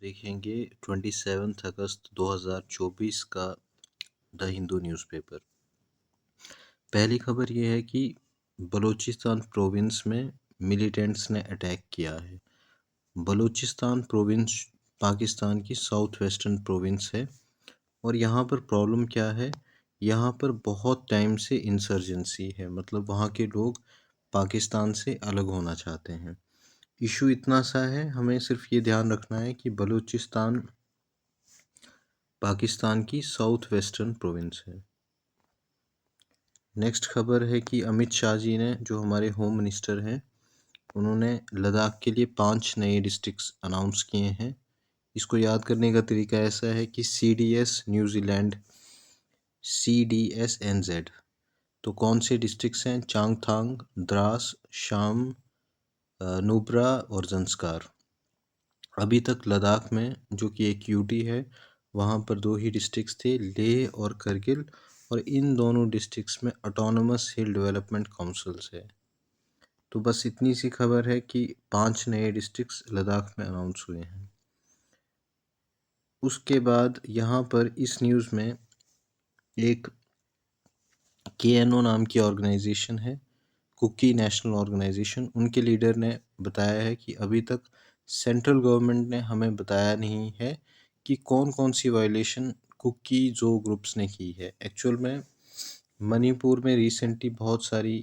देखेंगे 27 अगस्त 2024 का the Hindu newspaper. पहली खबर ये है कि बलूचिस्तान प्रोविंस में मिलिटेंट्स ने अटैक किया है। बलूचिस्तान प्रोविंस पाकिस्तान की साउथ वेस्टर्न प्रोविंस है और यहाँ पर प्रॉब्लम क्या है, यहाँ पर बहुत टाइम से इंसर्जेंसी है, मतलब वहाँ के लोग पाकिस्तान से अलग होना चाहते हैं। इशू इतना सा है, हमें सिर्फ ये ध्यान रखना है कि बलूचिस्तान पाकिस्तान की साउथ वेस्टर्न प्रोविंस है। नेक्स्ट खबर है कि अमित शाह जी ने, जो हमारे होम मिनिस्टर हैं, उन्होंने लद्दाख के लिए 5 नए डिस्ट्रिक्ट्स अनाउंस किए हैं। इसको याद करने का तरीका ऐसा है कि CDS न्यूजीलैंड, CDS NZ। तो कौन से डिस्ट्रिक्ट्स हैं? चांगथांग, द्रास, शाम, नुब्रा और जंस्कार। अभी तक लद्दाख में, जो कि एक यूटी है, वहाँ पर 2 ही डिस्ट्रिक्ट्स थे, लेह और करगिल, और इन दोनों डिस्ट्रिक्ट्स में ऑटोनोमस हिल डेवलपमेंट काउंसिल्स है। तो बस इतनी सी खबर है कि 5 नए डिस्ट्रिक्ट्स लद्दाख में अनाउंस हुए हैं। उसके बाद यहाँ पर इस न्यूज़ में एक KNO नाम की ऑर्गेनाइजेशन है, कुकी नेशनल ऑर्गेनाइजेशन। उनके लीडर ने बताया है कि अभी तक सेंट्रल गवर्नमेंट ने हमें बताया नहीं है कि कौन कौन सी वायलेशन कुकी जो ग्रुप्स ने की है। एक्चुअल में मणिपुर में रिसेंटली बहुत सारी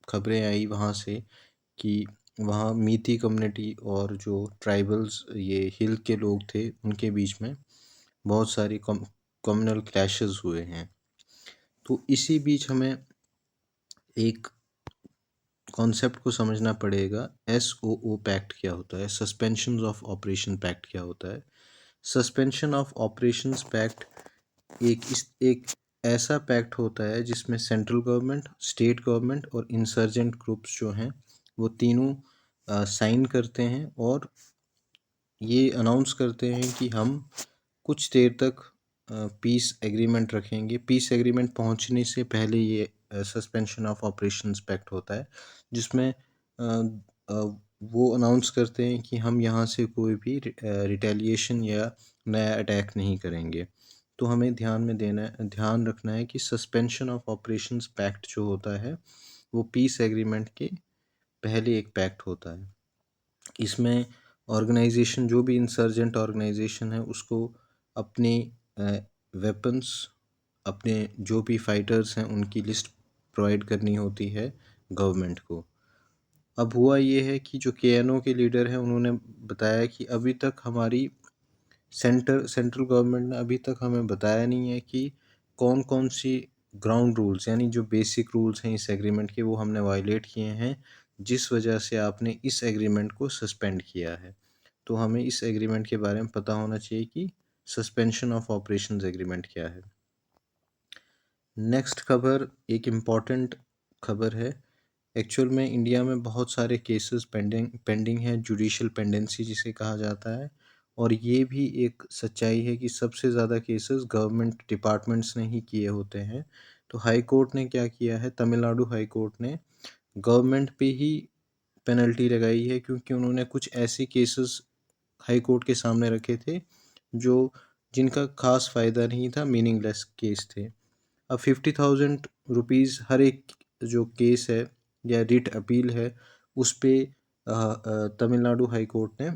खबरें आई वहाँ से कि वहाँ मीती कम्युनिटी और जो ट्राइबल्स, ये हिल के लोग थे, उनके बीच में बहुत सारी कम्युनल क्लैशेस हुए हैं। तो इसी बीच हमें एक कॉन्सेप्ट को समझना पड़ेगा। SOO पैक्ट क्या होता है, सस्पेंशन ऑफ ऑपरेशन पैक्ट क्या होता है। सस्पेंशन ऑफ ऑपरेशंस पैक्ट एक ऐसा पैक्ट होता है जिसमें सेंट्रल गवर्नमेंट, स्टेट गवर्नमेंट और इंसर्जेंट ग्रुप्स जो हैं वो तीनों साइन करते हैं और ये अनाउंस करते हैं कि हम कुछ देर तक पीस एग्रीमेंट रखेंगे। पीस एग्रीमेंट पहुंचने से पहले ये सस्पेंशन ऑफ ऑपरेशंस पैक्ट होता है, जिसमें वो अनाउंस करते हैं कि हम यहाँ से कोई भी रिटेलिएशन या नया अटैक नहीं करेंगे। तो हमें ध्यान रखना है कि सस्पेंशन ऑफ ऑपरेशंस पैक्ट जो होता है वो पीस एग्रीमेंट के पहले एक पैक्ट होता है। इसमें ऑर्गेनाइजेशन, जो भी इंसर्जेंट ऑर्गेनाइजेशन है, उसको अपनी वेपन्स, अपने जो भी फाइटर्स हैं, उनकी लिस्ट प्रोवाइड करनी होती है गवर्नमेंट को। अब हुआ ये है कि जो KNO के लीडर हैं, उन्होंने बताया कि अभी तक हमारी सेंट्रल गवर्नमेंट ने अभी तक हमें बताया नहीं है कि कौन कौन सी ग्राउंड रूल्स, यानी जो बेसिक रूल्स हैं इस एग्रीमेंट के, वो हमने वायलेट किए हैं, जिस वजह से आपने इस एग्रीमेंट को सस्पेंड किया है। तो हमें इस एग्रीमेंट के बारे में पता होना चाहिए कि सस्पेंशन ऑफ ऑपरेशंस एग्रीमेंट क्या है। नेक्स्ट खबर एक इम्पॉर्टेंट खबर है। एक्चुअल में इंडिया में बहुत सारे केसेस पेंडिंग है, जुडिशियल पेंडेंसी जिसे कहा जाता है, और ये भी एक सच्चाई है कि सबसे ज़्यादा केसेस गवर्नमेंट डिपार्टमेंट्स ने ही किए होते हैं। तो हाई कोर्ट ने क्या किया है, तमिलनाडु हाई कोर्ट ने गवर्नमेंट पे ही पेनल्टी लगाई है, क्योंकि उन्होंने कुछ ऐसे केसेस हाई कोर्ट के सामने रखे थे जो जिनका खास फ़ायदा नहीं था, मीनिंगलेस केस थे। अब 50,000 रुपीज़ हर एक जो केस है या रिट अपील है, उस पे तमिलनाडु हाई कोर्ट ने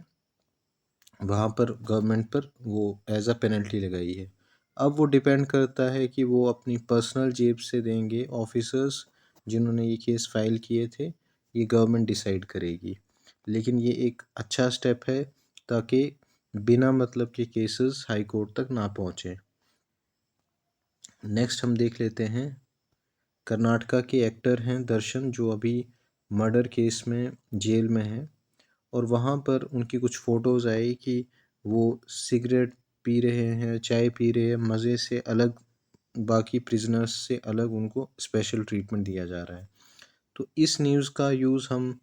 वहाँ पर गवर्नमेंट पर वो एज अ पेनल्टी लगाई है। अब वो डिपेंड करता है कि वो अपनी पर्सनल जेब से देंगे ऑफिसर्स जिन्होंने ये केस फाइल किए थे, ये गवर्नमेंट डिसाइड करेगी। लेकिन ये एक अच्छा स्टेप है ताकि बिना मतलब के केसेस हाई कोर्ट तक ना पहुँचे। नेक्स्ट हम देख लेते हैं, कर्नाटका के एक्टर हैं दर्शन, जो अभी मर्डर केस में जेल में हैं, और वहाँ पर उनकी कुछ फ़ोटोज़ आई कि वो सिगरेट पी रहे हैं, चाय पी रहे हैं, मज़े से, अलग बाकी प्रिजनर्स से अलग उनको स्पेशल ट्रीटमेंट दिया जा रहा है। तो इस न्यूज़ का यूज़ हम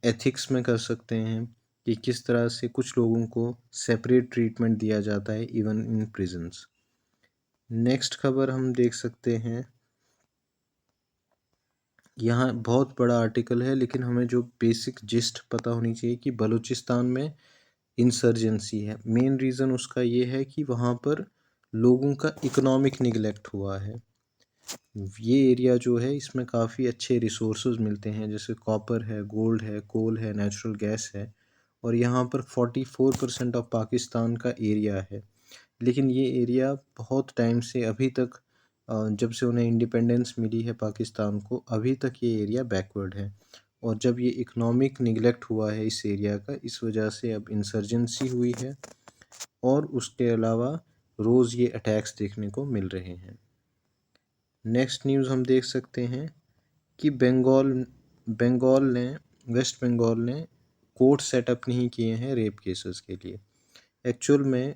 एथिक्स में कर सकते हैं कि किस तरह से कुछ लोगों को सेपरेट ट्रीटमेंट दिया जाता है इवन इन प्रिजन्स। नेक्स्ट खबर हम देख सकते हैं, यहाँ बहुत बड़ा आर्टिकल है, लेकिन हमें जो बेसिक जिस्ट पता होनी चाहिए कि बलूचिस्तान में इंसर्जेंसी है। मेन रीज़न उसका ये है कि वहाँ पर लोगों का इकोनॉमिक निगलेक्ट हुआ है। ये एरिया जो है इसमें काफ़ी अच्छे रिसोर्सेज मिलते हैं, जैसे कॉपर है, गोल्ड है, कोल है, नेचुरल गैस है, और यहाँ पर 44% ऑफ पाकिस्तान का एरिया है। लेकिन ये एरिया बहुत टाइम से अभी तक जब से उन्हें इंडिपेंडेंस मिली है पाकिस्तान को, अभी तक ये एरिया बैकवर्ड है। और जब ये इकोनॉमिक निगलेक्ट हुआ है इस एरिया का, इस वजह से अब इंसर्जेंसी हुई है, और उसके अलावा रोज़ ये अटैक्स देखने को मिल रहे हैं। नेक्स्ट न्यूज़ हम देख सकते हैं कि बंगाल ने वेस्ट बंगाल ने कोर्ट सेटअप नहीं किए हैं रेप केसेस के लिए। एक्चुअल में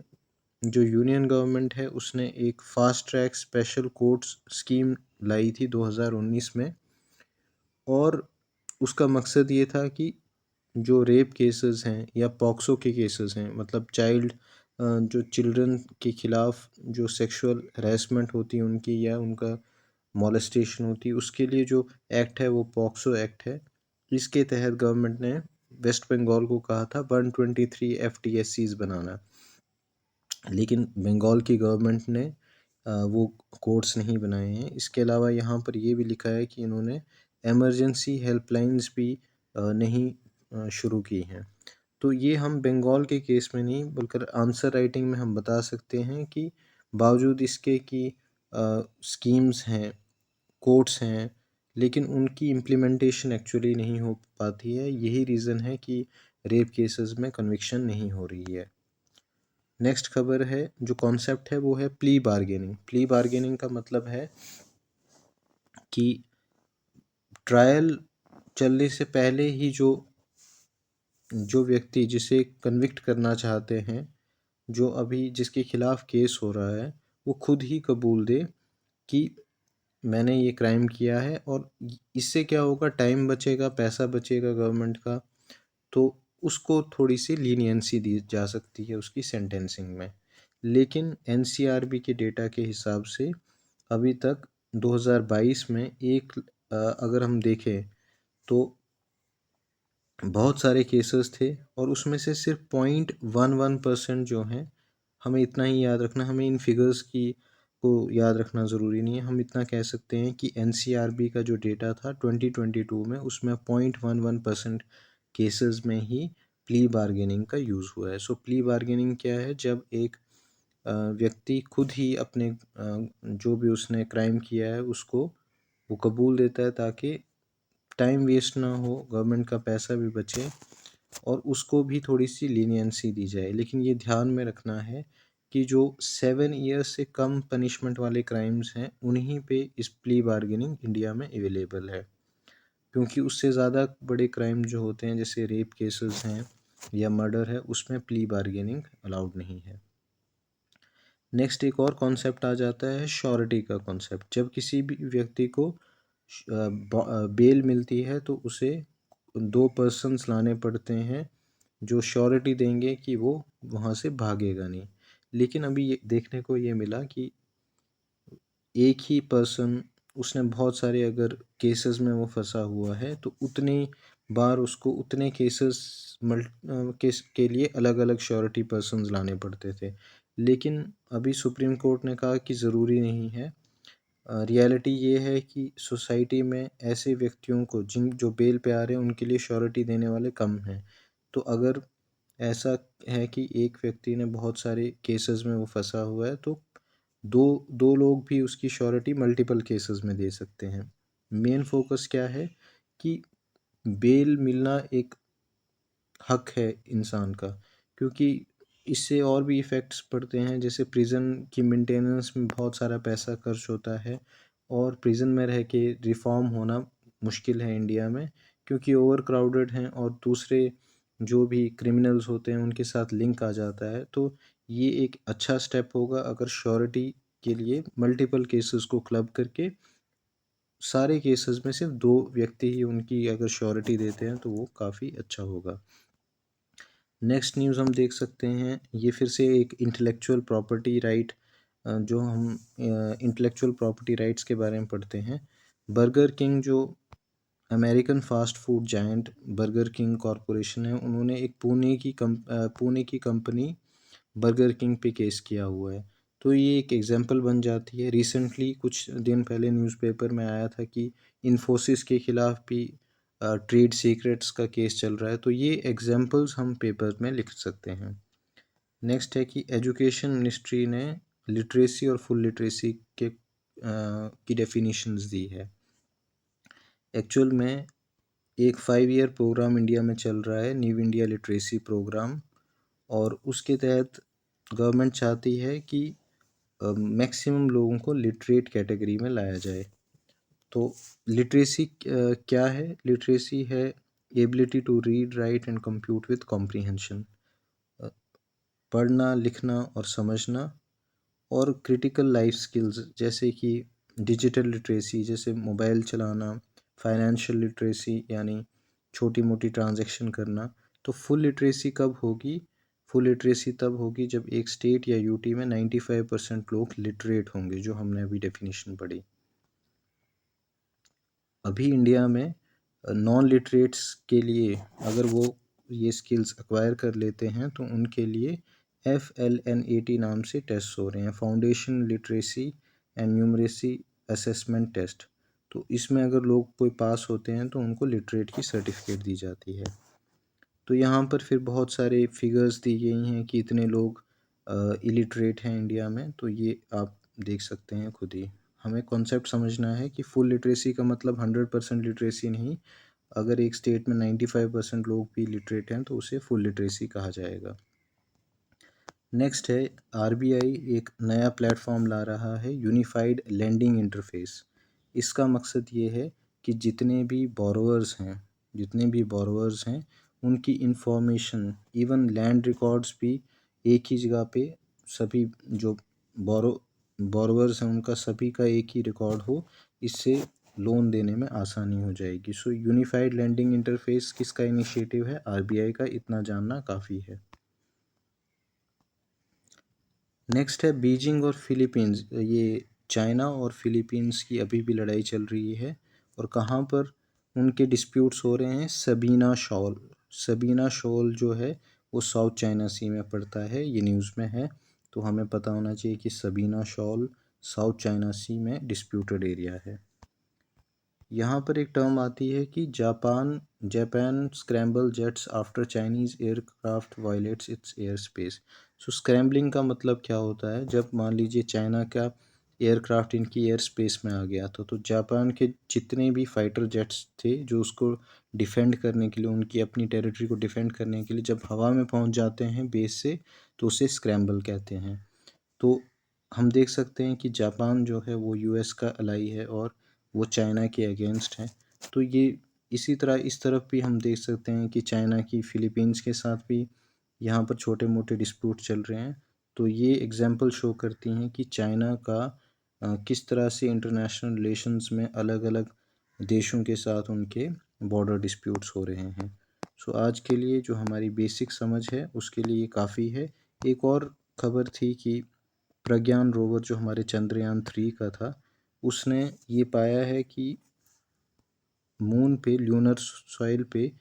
जो यूनियन गवर्नमेंट है उसने एक fast track special courts scheme लाई थी 2019 में, और उसका मकसद ये था कि जो रेप केसेस हैं या पॉक्सो के केसेस हैं, मतलब जो चिल्ड्रन के खिलाफ जो सेक्सुअल हरेसमेंट होती है उनकी, या उनका मॉलेस्टेशन होती है, उसके लिए जो एक्ट है वो पॉक्सो एक्ट है। इसके तहत गवर्नमेंट ने वेस्ट बंगाल को कहा था 123 FTSCs बनाना, लेकिन बंगाल की गवर्नमेंट ने वो कोड्स नहीं बनाए हैं। इसके अलावा यहाँ पर ये भी लिखा है कि इन्होंने एमरजेंसी हेल्पलाइंस भी नहीं शुरू की हैं। तो ये हम बंगाल के केस में नहीं, बल्कि आंसर राइटिंग में हम बता सकते हैं कि बावजूद इसके कि स्कीम्स हैं, कोर्ट्स हैं, लेकिन उनकी इम्प्लीमेंटेशन एक्चुअली नहीं हो पाती है। यही रीज़न है कि रेप केसेस में कन्विक्शन नहीं हो रही है। नेक्स्ट खबर है, जो कॉन्सेप्ट है वो है प्ली बार्गेनिंग। प्ली बार्गेनिंग का मतलब है कि ट्रायल चलने से पहले ही जो जो व्यक्ति जिसे कन्विक्ट करना चाहते हैं, जो अभी जिसके खिलाफ केस हो रहा है, वो खुद ही कबूल दे कि मैंने ये क्राइम किया है। और इससे क्या होगा, टाइम बचेगा, पैसा बचेगा गवर्नमेंट का, तो उसको थोड़ी सी लीनियंसी दी जा सकती है उसकी सेंटेंसिंग में। लेकिन एनसीआरबी के डेटा के हिसाब से अभी तक 2022 में अगर हम देखें तो बहुत सारे केसेस थे, और उसमें से सिर्फ 0.11% जो हैं, हमें इतना ही याद रखना, हमें इन फिगर्स की को याद रखना ज़रूरी नहीं है। हम इतना कह सकते हैं कि एनसीआरबी का जो डेटा था 2022 में, उसमें 0.11% केसेस में ही प्ली बार्गेनिंग का यूज़ हुआ है। सो प्ली बार्गेनिंग क्या है, जब एक व्यक्ति खुद ही अपने जो भी उसने क्राइम किया है उसको वो कबूल देता है, ताकि टाइम वेस्ट ना हो, गवर्नमेंट का पैसा भी बचे, और उसको भी थोड़ी सी लीनियंसी दी जाए। लेकिन ये ध्यान में रखना है कि जो 7 ईयर्स से कम पनिशमेंट वाले क्राइम्स हैं, उन्हीं पे इस प्ली बार्गेनिंग इंडिया में अवेलेबल है, क्योंकि उससे ज़्यादा बड़े क्राइम जो होते हैं, जैसे रेप केसेस हैं या मर्डर है, उसमें प्ली बार्गेनिंग अलाउड नहीं है। नेक्स्ट एक और कॉन्सेप्ट आ जाता है श्योरिटी का कॉन्सेप्ट। जब किसी भी व्यक्ति को बेल मिलती है तो उसे 2 पर्सन्स लाने पड़ते हैं जो श्योरिटी देंगे कि वो वहाँ से भागेगा नहीं। लेकिन अभी ये देखने को ये मिला कि एक ही पर्सन, उसने बहुत सारे अगर केसेस में वो फंसा हुआ है, तो उतनी बार उसको उतने केस के लिए अलग अलग श्योरिटी पर्सन्स लाने पड़ते थे। लेकिन अभी सुप्रीम कोर्ट ने कहा कि ज़रूरी नहीं है। रियलिटी ये है कि सोसाइटी में ऐसे व्यक्तियों को जो बेल पे आ रहे हैं, उनके लिए श्योरिटी देने वाले कम हैं। तो अगर ऐसा है कि एक व्यक्ति ने बहुत सारे केसेस में वो फंसा हुआ है, तो दो दो लोग भी उसकी श्योरिटी मल्टीपल केसेस में दे सकते हैं। मेन फोकस क्या है कि बेल मिलना एक हक है इंसान का, क्योंकि इससे और भी इफ़ेक्ट्स पड़ते हैं, जैसे प्रिज़न की मेंटेनेंस में बहुत सारा पैसा खर्च होता है, और प्रिज़न में रह के रिफ़ॉर्म होना मुश्किल है इंडिया में, क्योंकि ओवर क्राउडेड हैं, और दूसरे जो भी क्रिमिनल्स होते हैं उनके साथ लिंक आ जाता है। तो ये एक अच्छा स्टेप होगा अगर श्योरिटी के लिए मल्टीपल केसेस को क्लब करके सारे केसेस में सिर्फ 2 व्यक्ति ही उनकी अगर श्योरिटी देते हैं, तो वो काफ़ी अच्छा होगा। नेक्स्ट न्यूज़ हम देख सकते हैं, ये फिर से एक इंटेलेक्चुअल प्रॉपर्टी राइट, जो हम इंटेलेक्चुअल प्रॉपर्टी राइट्स के बारे में पढ़ते हैं। बर्गर किंग जो American fast food giant burger king corporation है, उन्होंने एक पुणे की कंपनी बर्गर किंग पे केस किया हुआ है। तो ये एक एग्जांपल बन जाती है। रिसेंटली कुछ दिन पहले न्यूज़पेपर में आया था कि इन्फोसिस के खिलाफ भी ट्रेड सीक्रेट्स का केस चल रहा है। तो ये एग्जांपल्स हम पेपर में लिख सकते हैं। नेक्स्ट है कि एजुकेशन मिनिस्ट्री ने लिटरेसी और फुल लिटरेसी की डेफिनेशंस दी है। एक्चुअल में एक 5 ईयर प्रोग्राम इंडिया में चल रहा है, न्यू इंडिया लिटरेसी प्रोग्राम, और उसके तहत गवर्नमेंट चाहती है कि मैक्सिमम लोगों को लिटरेट कैटेगरी में लाया जाए। तो लिटरेसी क्या है? लिटरेसी है ability to read, write and compute with comprehension, पढ़ना, लिखना और समझना, और क्रिटिकल लाइफ स्किल्स जैसे कि डिजिटल लिटरेसी, जैसे मोबाइल चलाना, फाइनेंशियल लिटरेसी यानी छोटी मोटी ट्रांजैक्शन करना। तो फुल लिटरेसी कब होगी? फुल लिटरेसी तब होगी जब एक स्टेट या यूटी में 95% लोग लिटरेट होंगे, जो हमने अभी डेफिनेशन पढ़ी। अभी इंडिया में नॉन लिटरेट्स के लिए अगर वो ये स्किल्स एक्वायर कर लेते हैं तो उनके लिए FLNAT नाम से टेस्ट हो रहे हैं, foundation literacy and numeracy assessment test. तो इसमें अगर लोग कोई पास होते हैं तो उनको लिटरेट की सर्टिफिकेट दी जाती है। तो यहाँ पर फिर बहुत सारे फिगर्स दी गई हैं कि इतने लोग इलिटरेट हैं इंडिया में। तो ये आप देख सकते हैं खुद ही। हमें कॉन्सेप्ट समझना है कि फुल लिटरेसी का मतलब 100% लिटरेसी नहीं। अगर एक स्टेट में 95% लोग भी लिटरेट हैं तो उसे फुल लिटरेसी कहा जाएगा। नेक्स्ट है, आरबीआई एक नया प्लेटफॉर्म ला रहा है, यूनिफाइड लेंडिंग इंटरफेस। इसका मकसद ये है कि जितने भी बोरोवर्स हैं उनकी इंफॉर्मेशन, इवन लैंड रिकॉर्ड्स भी एक ही जगह पे, सभी जो बोरोवर्स हैं उनका सभी का एक ही रिकॉर्ड हो। इससे लोन देने में आसानी हो जाएगी। सो यूनिफाइड लैंडिंग इंटरफेस किसका इनिशिएटिव है? आरबीआई का। इतना जानना काफ़ी है। नेक्स्ट है बीजिंग और फिलीपींस। ये चाइना और फिलीपींस की अभी भी लड़ाई चल रही है, और कहाँ पर उनके डिस्प्यूट्स हो रहे हैं? सबीना शॉल। सबीना शॉल जो है वो साउथ चाइना सी में पड़ता है, ये न्यूज़ में है। तो हमें पता होना चाहिए कि सबीना शॉल साउथ चाइना सी में डिस्प्यूटेड एरिया है। यहाँ पर एक टर्म आती है कि Japan scramble jets after Chinese aircraft violets it's air space. So scrambling का मतलब क्या होता है? जब मान लीजिए चाइना का एयरक्राफ्ट इनकी एयर स्पेस में आ गया था, तो जापान के जितने भी फाइटर जेट्स थे जो उसको डिफेंड करने के लिए, उनकी अपनी टेरिटरी को डिफेंड करने के लिए जब हवा में पहुंच जाते हैं बेस से, तो उसे स्क्रैम्बल कहते हैं। तो हम देख सकते हैं कि जापान जो है वो यूएस का अलाई है और वो चाइना के अगेंस्ट है। तो ये इसी तरह इस तरफ भी हम देख सकते हैं कि चाइना की फ़िलीपींस के साथ भी यहाँ पर छोटे मोटे डिस्प्यूट चल रहे हैं। तो ये एग्जांपल शो करती हैं कि चाइना का किस तरह से इंटरनेशनल रिलेशंस में अलग अलग देशों के साथ उनके बॉर्डर डिस्प्यूट्स हो रहे हैं। सो आज के लिए जो हमारी बेसिक समझ है उसके लिए काफ़ी है। एक और खबर थी कि प्रज्ञान रोवर जो हमारे चंद्रयान 3 का था, उसने ये पाया है कि मून पे, ल्यूनर सॉइल पे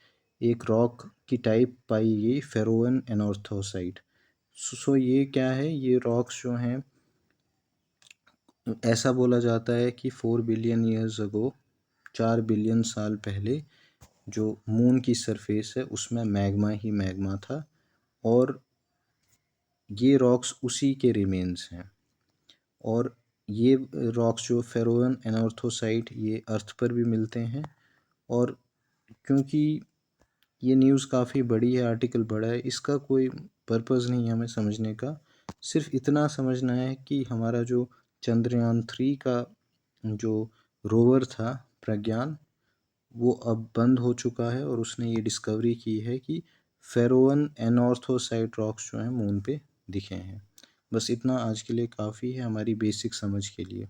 एक रॉक की टाइप पाई गई, फेरोन एनॉर्थोसाइट। सो ये क्या है? ये रॉक्स जो हैं, ऐसा बोला जाता है कि 4 बिलियन ईयर्स अगो, 4 बिलियन साल पहले जो मून की सरफेस है उसमें मैग्मा ही मैग्मा था, और ये रॉक्स उसी के रिमेन्स हैं। और ये रॉक्स जो फेरोन एनॉर्थोसाइट, ये अर्थ पर भी मिलते हैं। और क्योंकि ये न्यूज़ काफ़ी बड़ी है, आर्टिकल बड़ा है, इसका कोई पर्पज़ नहीं है हमें समझने का। सिर्फ इतना समझना है कि हमारा जो चंद्रयान 3 का जो रोवर था प्रज्ञान, वो अब बंद हो चुका है, और उसने ये डिस्कवरी की है कि फेरोन एनॉर्थोसाइट रॉक्स जो हैं मून पे दिखे हैं। बस इतना आज के लिए काफ़ी है हमारी बेसिक समझ के लिए।